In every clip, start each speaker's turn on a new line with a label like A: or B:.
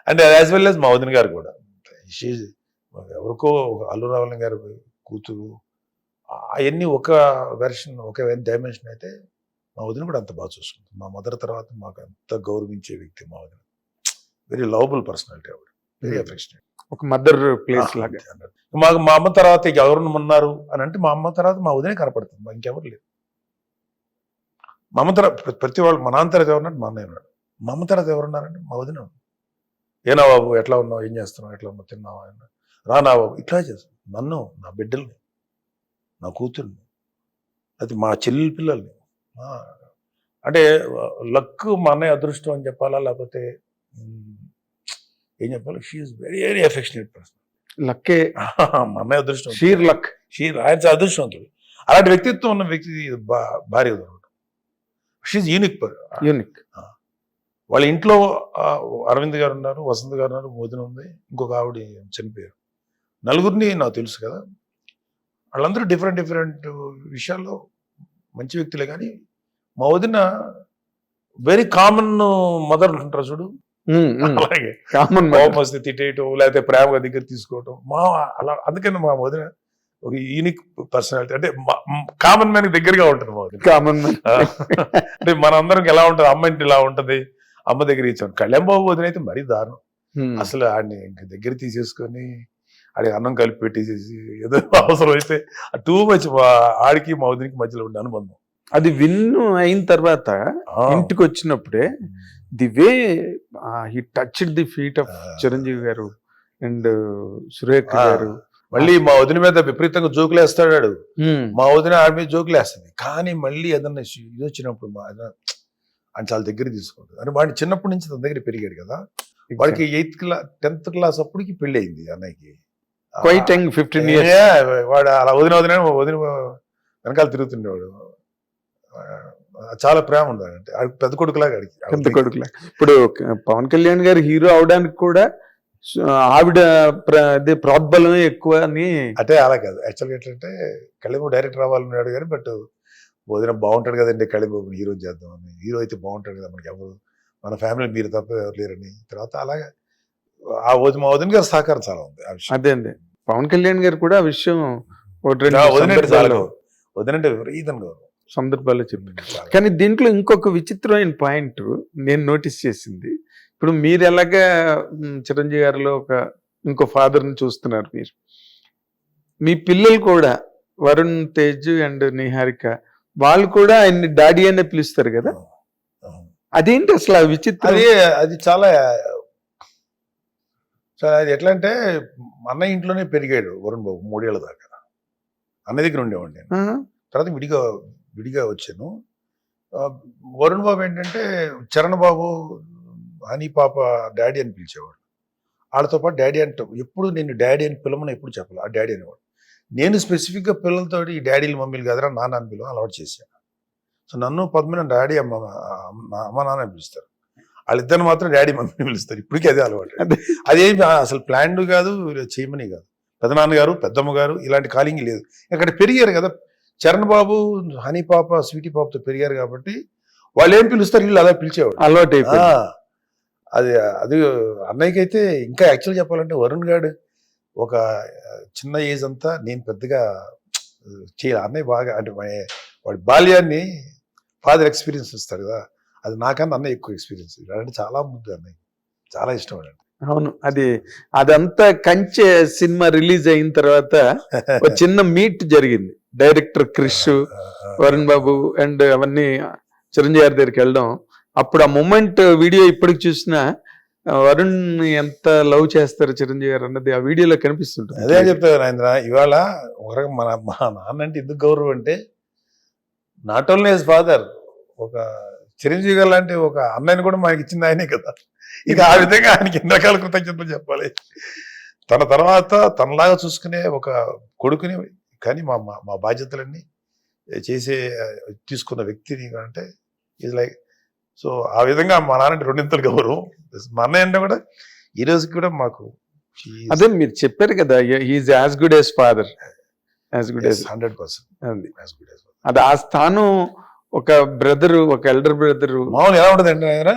A: అంటే as well as మా వదిన గారు కూడా ఎవరికో అల్లు రావణ గారు కూతురు అవన్నీ ఒక వెర్షన్ ఒక డైమెన్షన్ అయితే మా వదిన కూడా అంత బాగా చూసుకుంటుంది. మా మదర్ తర్వాత మాకు అంత గౌరవించే వ్యక్తి మా వదిన. వెరీ లవబుల్ పర్సనాలిటీ ఆవిడ, వెరీ అఫెక్షనేట్,
B: ఒక మదర్ ప్లేస్ లాగా.
A: మాకు మా అమ్మ తర్వాత ఎవరు ఉన్నారు అని అంటే మా అమ్మ తర్వాత మా వదినే కనపడుతుంది, మా ఇంకెవరు లేదు. మా అమ్మ తర్వాత ప్రతి వాళ్ళు, మా నాన్న తర్వాత ఎవరున్నాడు, మా అన్నయ్య ఉన్నాడు. మా అమ్మ తర్వాత ఎవరున్నారంటే మా వదిన. ఏనా బాబు ఎట్లా ఉన్నావు, ఏం చేస్తున్నావు, ఎట్లా ఉన్నావు, తిన్నావా, రానా బాబు, ఇట్లా చేస్తాను. నన్ను, నా బిడ్డల్ని, నా కూతుర్ని, అది మా చెల్లెల పిల్లల్ని. అంటే లక్ మా అన్నయ్య అదృష్టం అని చెప్పాలా, లేకపోతే ఏం చెప్పాలి, she is very very affectionate person.
B: లక్కే
A: మా అన్నయ్య అదృష్టం,
B: షీర్ లక్,
A: ఆయన అదృష్టవంతుడు. అలాంటి వ్యక్తిత్వం ఉన్న వ్యక్తి భార్య దొరకడం. She's unique. వాళ్ళ ఇంట్లో అరవింద్ గారు ఉన్నారు, వసంత్ గారు ఉన్నారు, మోదిన ఉంది, ఇంకొక ఆవిడ చనిపోయారు. నలుగురిని నాకు తెలుసు కదా. వాళ్ళందరూ డిఫరెంట్ డిఫరెంట్ విషయాల్లో మంచి వ్యక్తులే. కానీ మా వదిన వెరీ కామన్ మదర్ ఉంటారు చూడు, అలాగే కోపం వస్తే తిట్టేయటం, లేకపోతే ప్రేమగా దగ్గర తీసుకోవటం. అలా అందుకని మా వదిన ఒక యూనిక్ పర్సనాలిటీ. అంటే కామన్ మ్యాన్ దగ్గరగా ఉంటుంది మా వదిన.
B: కామన్ మ్యాన్
A: అంటే మనందరికి ఎలా ఉంటుంది, అమ్మ ఇంటి ఇలా ఉంటది, అమ్మ దగ్గర ఇచ్చాను. కళ్యాణ్ బాబు వదిన అయితే మరీ దారుణం. అసలు ఆడిని ఇంక దగ్గర తీసేసుకొని ఆడికి అన్నం కలిపి పెట్టేసేసి ఏదో అవసరం అయితే టూ మచ్ ఆడికి మా వదినికి మధ్యలో ఉండే అనుబంధం.
B: అది విన్ను అయిన తర్వాత ఇంటికి వచ్చినప్పుడే the way he touched the feet of Chiranjeevi గారు అండ్ సురేఖ గారు.
A: మళ్ళీ మా వదిన మీద విపరీతంగా జోకులు వేస్తాడు. మా వదిన ఆడి మీద జోకులు వేస్తుంది. కానీ మళ్ళీ ఏదన్నా ఇది వచ్చినప్పుడు మా ఆయన చాలా దగ్గర తీసుకుంటుంది. అంటే వాడిని చిన్నప్పటి నుంచి తన దగ్గర పెరిగాడు కదా. వాడికి 8th క్లాస్ 10th క్లాస్ అప్పటికి పెళ్లి అయింది అన్నయ్యకి.
B: Quite young, 15 years.
A: వాడు అలా వదిన వెనకాల తిరుగుతుండేవాడు. చాలా ప్రేమ ఉండదు. అంటే పెద్ద కొడుకులాగా
B: పెద్ద కొడుకులా. ఇప్పుడు పవన్ కళ్యాణ్ గారు హీరో అవడానికి కూడా ఆవిడ ప్రోద్బలం ఎక్కువ అని.
A: అంటే అలా కాదు, యాక్చువల్గా ఎట్లంటే కళ్యాణ్ డైరెక్టర్ అవ్వాలన్నాడు కానీ, బట్ వదిన బాగుంటాడు కదండి కళ్యాణ్ బాబు హీరో చేద్దామని. హీరో అయితే బాగుంటాడు కదా, మనకి ఎవరు, మన ఫ్యామిలీ మీరు తప్ప ఎవరు లేరని. తర్వాత అలాగే మా వదిన గారి సహకారం చాలా ఉంది ఆ విషయం.
B: అదే అండి, పవన్ కళ్యాణ్ గారు కూడా ఆ విషయం
A: వదినంటే విపరీతంగా
B: సందర్భాల్లో చెప్పారు. కానీ దీంట్లో ఇంకొక విచిత్రమైన పాయింట్ నేను నోటీస్ చేసింది, ఇప్పుడు మీరు ఎలాగా చిరంజీవి గారిలో ఇంకో ఫాదర్ని చూస్తున్నారు, మీ పిల్లలు కూడా వరుణ్ తేజ్ అండ్ నిహారిక వాళ్ళు కూడా ఆయన్ని డాడీ అనే పిలుస్తారు కదా. అదేంటి అసలు ఆ విచిత్రం?
A: అది చాలా అది ఎట్లా అంటే, అన్నయ్య ఇంట్లోనే పెరిగాడు వరుణ్ బాబు 3 ఏళ్ల దాకా. అన్నయ్య దగ్గర ఉండేవాడిని నేను. తర్వాత విడిగా వచ్చాను. వరుణ్ బాబు ఏంటంటే చరణ్ బాబు, హనీ పాప డాడీ అని పిలిచేవాడు. వాళ్ళతో పాటు డాడీ అంటే ఎప్పుడు నేను డాడీ అని పిలవమని ఎప్పుడు చెప్పాలి, ఆ డాడీ అనేవాడు. నేను స్పెసిఫిక్గా పిల్లలతో ఈ డాడీలు మమ్మీలు కదరా నాన్న అని పిలవ అలవాటు చేశాను. సో నన్ను పద్మని డాడీ అమ్మ నాన్న అని పిలుస్తారు. వాళ్ళిద్దరిని మాత్రం డాడీ మమ్మీని పిలుస్తారు. ఇప్పటికీ అదే అలవాటు. అదేమి అసలు ప్లాన్డ్ కాదు, చేయమని కాదు. పెద్దనాన్నగారు, పెద్దమ్మ గారు ఇలాంటి కాలింగ్ లేదు. అక్కడ పెరిగారు కదా చరణ్ బాబు, హనీ పాప, స్వీటీ పాపతో పెరిగారు కాబట్టి వాళ్ళు ఏం పిలుస్తారు వీళ్ళు అలా పిలిచేవాడు, అలవాటు అయిపోయింది. అది అన్నయ్యకి అయితే ఇంకా యాక్చువల్ చెప్పాలంటే వరుణ్ గారు ఒక చిన్న ఏజ్ అంతా నేను పెద్దగా చేయాలి. అన్నయ్య బాగా అంటే వాడి బాల్యాన్ని ఫాదర్ ఎక్స్పీరియన్స్ ఇస్తాడు కదా, అది నాకన్నా అన్నయ్య ఎక్కువ ఎక్స్పీరియన్స్. అంటే చాలా ముద్దు అన్నయ్య, చాలా ఇష్టం అండి.
B: అవును, అదంతా కంచె సినిమా రిలీజ్ అయిన తర్వాత ఒక చిన్న మీట్ జరిగింది. డైరెక్టర్ క్రిష్, వరుణ్ బాబు అండ్ అవన్నీ చిరంజీవి గారి దగ్గరికి వెళ్ళడం. అప్పుడు ఆ మూమెంట్ వీడియో ఇప్పటికి చూసినా వరుణ్ ఎంత లవ్ చేస్తారు చిరంజీవి గారు అన్నది ఆ వీడియోలో కనిపిస్తుంటుంది.
A: అదే చెప్తాను రాజేంద్ర, ఇవాళ మా నాన్న అంటే ఎందుకు గౌరవం అంటే, నాట్ ఓన్లీ హిస్ ఫాదర్, ఒక చిరంజీవి గారు లాంటి ఒక అన్నయ్యని కూడా మనకి ఇచ్చింది ఆయనే కదా. ఇక ఆ విధంగా ఆయనకి ఎన్ని రకాల కృతజ్ఞతలు చెప్పాలి. తన తర్వాత తనలాగా చూసుకునే ఒక కొడుకుని, కానీ మా బాధ్యతలన్నీ తీసుకున్న వ్యక్తిని అంటే ఈజ్ లైక్. సో ఆ విధంగా మా నాన్న రెండింతలు గౌరవం. మా అన్నయ్య అంటే కూడా ఈ రోజుకి కూడా మాకు
B: అదే మీరు చెప్పారు కదా, he's as good as father, as good as
A: 100%.
B: అది ఆ స్థానం ఒక బ్రదరు, ఒక ఎల్డర్ బ్రదరు
A: మామూలు ఎలా ఉంటుంది అంటే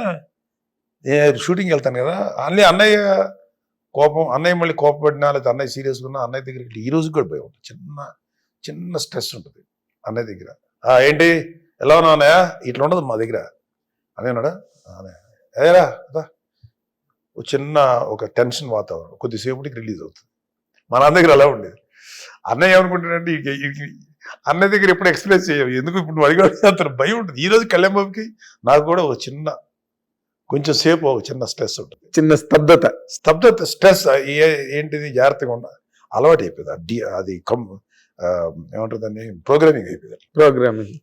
A: షూటింగ్కి వెళ్తాను కదా, అన్నయ్య కోపం, అన్నయ్య మళ్ళీ కోపపడినా లేదా అన్నయ్య సీరియస్గా ఉన్నా అన్నయ్య దగ్గరికి ఈ రోజు కూడా భయం ఉంటుంది. చిన్న స్ట్రెస్ ఉంటుంది అన్నయ్య దగ్గర. ఏంటి ఎలా ఉన్నా అన్నయ్య, ఇట్లా ఉండదు మా దగ్గర. అన్నయ్యనాడా ఏరా చిన్న ఒక టెన్షన్ వాతావరణం కొద్దిసేపటికి రిలీజ్ అవుతుంది. మా నాన్న దగ్గర అలా ఉండేది. అన్నయ్య ఏమనుకుంటాడంటే అన్నయ్య దగ్గర ఎప్పుడు ఎక్స్ప్రెస్ చేయవు, ఎందుకు ఇప్పుడు నువ్వు అడిగాడు అంత భయం ఉంటుంది. ఈ రోజు కళ్యాణ్ బాబుకి నాకు కూడా ఒక కొంచెం సేపు ఒక చిన్న స్ట్రెస్ ఉంటుంది,
B: చిన్న స్తబ్దత
A: స్ట్రెస్ ఏంటిది జాగ్రత్తగా ఉండాలి, అలవాటు అయిపోయింది. అది ఏమంటుంది దాన్ని ప్రోగ్రామింగ్ అయిపోయింది.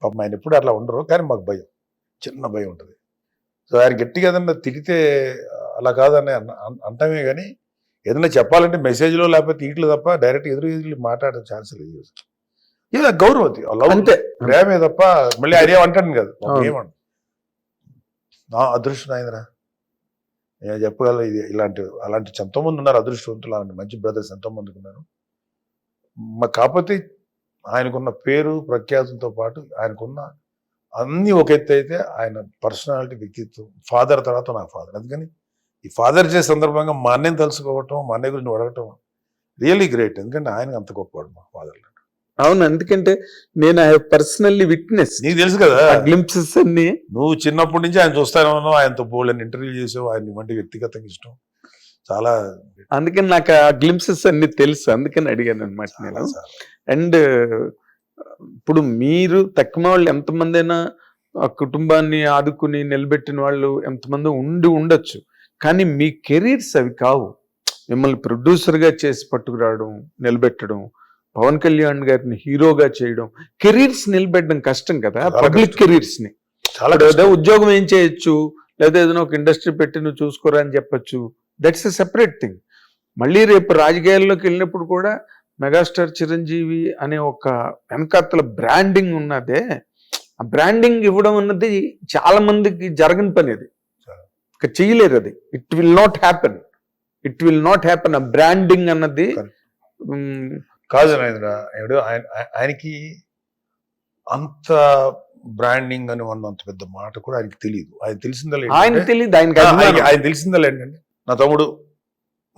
A: పాపం ఆయన ఎప్పుడు అట్లా ఉండరు, కానీ మాకు చిన్న భయం ఉంటుంది. సో ఆయన గట్టిగా ఏదన్నా తిడితే అలా కాదని అంటామే, కానీ ఏదైనా చెప్పాలంటే మెసేజ్లో లేకపోతే ఇట్లు తప్ప డైరెక్ట్ ఎదురు మాట్లాడే ఛాన్స్ లేదు. ఇది గౌరవం అంతే, ప్రేమే తప్ప మళ్ళీ అదే అంటాను కదా. ఏమంట నా అదృష్టం అయిందిరా, నేను చెప్పగల ఇది అలాంటి ఎంతోమంది ఉన్నారు అదృష్టవంతులు, అలాంటి మంచి బ్రదర్స్ ఎంతోమంది ఉన్నారు. కాకపోతే ఆయనకున్న పేరు ప్రఖ్యాతులతో పాటు ఆయనకున్న అన్ని ఒక ఎత్తు అయితే ఆయన పర్సనాలిటీ, వ్యక్తిత్వం. ఫాదర్ తర్వాత నాకు ఫాదర్. అందుకని ఈ ఫాదర్ డే సందర్భంగా మా అన్నయ్యని తెలుసుకోవటం, మా అన్నయ్య గురించి అడగటం రియల్లీ గ్రేట్. ఎందుకంటే ఆయన అంత గొప్పవాడు మా ఫాదర్.
B: అవును, ఎందుకంటే నేను ఐ హావ్ పర్సనల్లీ విట్నెస్.
A: నీకు తెలుసు కదా
B: గ్లింప్సెస్ అన్ని.
A: నువ్వు చిన్నప్పటి నుంచి ఆయన చూస్తానే ఉన్నావు, ఆయనతో బోల్డని ఇంటర్వ్యూ చేసావు, ఆయన వంటి వ్యక్తిగతంగా ఇష్టం చాలా.
B: అందుకని నాకు ఆ గ్లింప్సెస్ అన్ని తెలుసు, అందుకని అడిగాను అనమాట నేను. అండ్ ఇప్పుడు మీరు తక్కువ వాళ్ళు ఎంతమంది అయినా కుటుంబాన్ని ఆదుకుని నిలబెట్టిన వాళ్ళు ఎంతమంది ఉండొచ్చు, కానీ మీ కెరీర్స్ అవి కావు. మిమ్మల్ని ప్రొడ్యూసర్గా చేసి పట్టుకురావడం, నిలబెట్టడం, పవన్ కళ్యాణ్ గారిని హీరోగా చేయడం, కెరీర్స్ నిలబెట్టడం కష్టం కదా. పబ్లిక్ కెరీర్స్ ని చాలా ఉద్యోగం ఏం చేయొచ్చు, లేదా ఏదైనా ఒక ఇండస్ట్రీ పెట్టి నువ్వు చూసుకోరా అని చెప్పచ్చు, దట్స్ ఎ సెపరేట్ థింగ్. మళ్ళీ రేపు రాజకీయాల్లోకి వెళ్ళినప్పుడు కూడా మెగాస్టార్ చిరంజీవి అనే ఒక వెనకాతల బ్రాండింగ్ ఉన్నదే, ఆ బ్రాండింగ్ ఇవ్వడం అన్నది చాలా మందికి జరగని పని. అది చేయలేరు, అది ఇట్ విల్ నాట్ హ్యాపెన్. ఆ బ్రాండింగ్ అన్నది
A: కాదు ఆయనకి అంత బ్రాండింగ్ అని అంత పెద్ద మాట కూడా ఆయనకి తెలియదు. ఆయన తెలిసిందా ఏంటంటే నా తమ్ముడు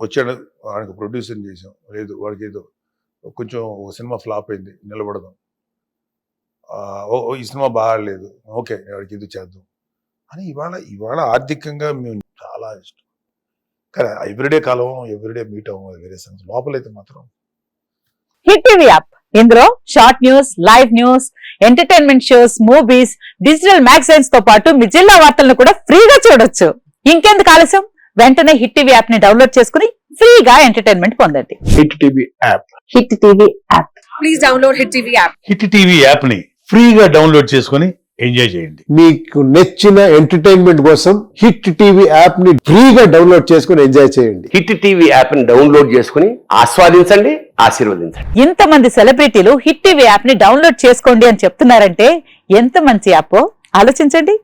A: వచ్చాడు, వాడికి ప్రొడ్యూసర్ చేసాం, లేదు వాడికి ఏదో కొంచెం ఒక సినిమా ఫ్లాప్ అయింది, నిలబడదాం, ఈ సినిమా బాగాలేదు, ఓకే వాడికి ఇది చేద్దాం అని. ఇవాళ ఆర్థికంగా మేము చాలా ఇష్టం, కానీ ఎవ్రీడే కాలం ఎవ్రీడే మీట్ అవ్వం, వేరే సంగతి. లోపలైతే మాత్రం
C: హిట్ టీవీ యాప్, ఇందులో short news, live news, entertainment shows, movies, digital magazines తో పాటు మీ జిల్లా వార్తలను కూడా ఫ్రీగా చూడొచ్చు. ఇంకెందుకు ఆలస్యం, వెంటనే హిట్ టీవీ యాప్ ని డౌన్లోడ్ చేసుకుని ఫ్రీగా ఎంటర్టైన్మెంట్ పొందండి.
D: Hit TV app.
C: Hit TV app.
E: Please download hit TV app.
D: Hit TV app ని ఫ్రీగా డౌన్లోడ్ చేసుకుని ఎంజాయ్ చేయండి.
F: మీకు నచ్చిన ఎంటర్టైన్మెంట్ కోసం హిట్ టీవీ యాప్ ని ఫ్రీగా డౌన్లోడ్ చేసుకుని ఎంజాయ్ చేయండి.
G: హిట్ టీవీ యాప్ ని డౌన్లోడ్ చేసుకుని ఆస్వాదించండి, ఆశీర్వదించండి.
C: ఇంతమంది సెలబ్రిటీలు హిట్ టీవీ యాప్ ని డౌన్లోడ్ చేసుకోండి అని చెప్తున్నారంటే ఎంత మంచి యాప్ ఆలోచించండి.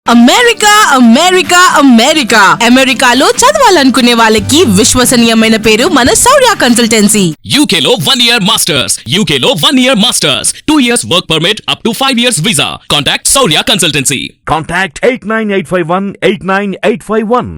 E: అమెరికా అమెరికా అమెరికా అమెరికాలో చదవాలనుకునే వాళ్ళకి విశ్వసనీయమైన పేరు మన శౌర్య కన్సల్టెన్సీ.
H: UK లో 1 year masters, UK లో 1 year masters, 2 years work permit up to 5 years visa. Contact Saurya Consultancy.
I: Contact 89851 89851.